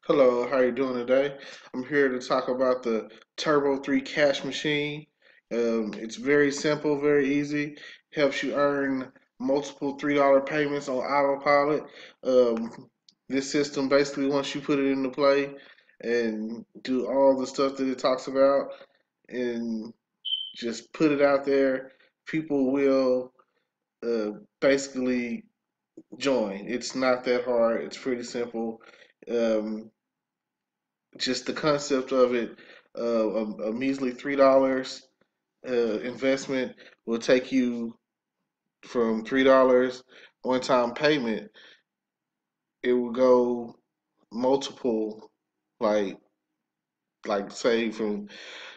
Hello, how are you doing today? I'm here to talk about the Turbo 3 Cash Machine. It's very simple, very easy. Helps you earn multiple $3 payments on autopilot. This system basically, once you put it into play and do all the stuff that it talks about and just put it out there, people will basically join. It's not that hard. It's pretty simple. Um, just the concept of it, a measly $3 investment will take you from $3 one-time payment. It will go multiple, like say from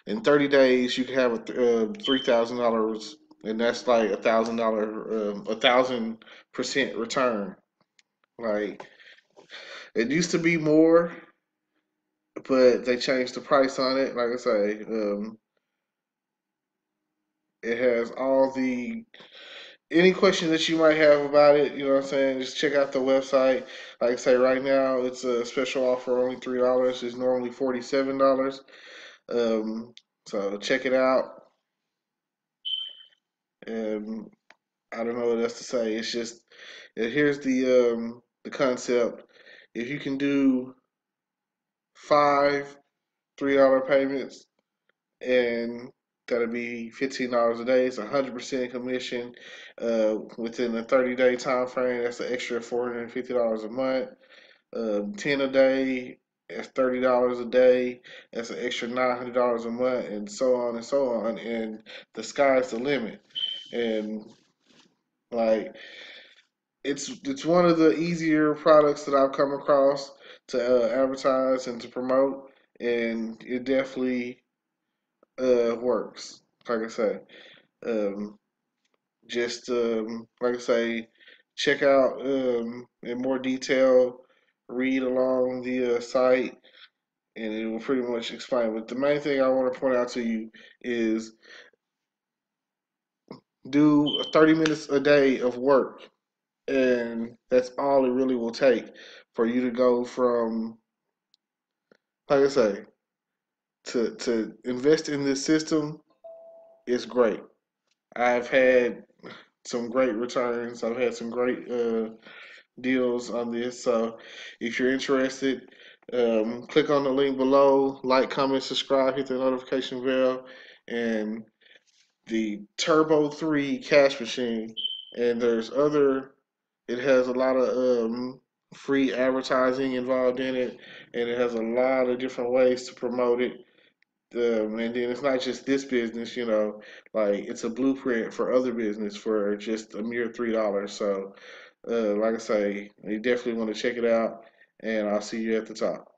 in 30 days you can have $3,000, and that's like a 1,000% return. Like it used to be more, but they changed the price on it. Like I say, it has all the any question that you might have about it, you know what I'm saying, just check out the website. Like I say, right now it's a special offer, only $3. It's normally $47. Um, so check it out. And I don't know what else to say. It's just here's the concept. If you can do five $3 payments, and that'll be $15 a day. It's 100% commission within a 30-day time frame. That's an extra $450 a month. 10 a day, that's $30 a day. That's an extra $900 a month, and so on and so on. And the sky's the limit. And like it's one of the easier products that I've come across to advertise and to promote, and it definitely works. Like I say, um, just like I say, check out in more detail, read along the site, and it will pretty much explain. But the main thing I want to point out to you is do 30 minutes a day of work, and that's all it really will take for you to go from, like I say, to invest in this system is great. I've had some great returns. I've had some great deals on this. So if you're interested, click on the link below, like, comment, subscribe, hit the notification bell, and the Turbo 3 Cash Machine. And there's other, it has a lot of free advertising involved in it, and it has a lot of different ways to promote it. And then it's not just this business, like it's a blueprint for other business for just a mere $3. So, like I say, you definitely want to check it out, and I'll see you at the top.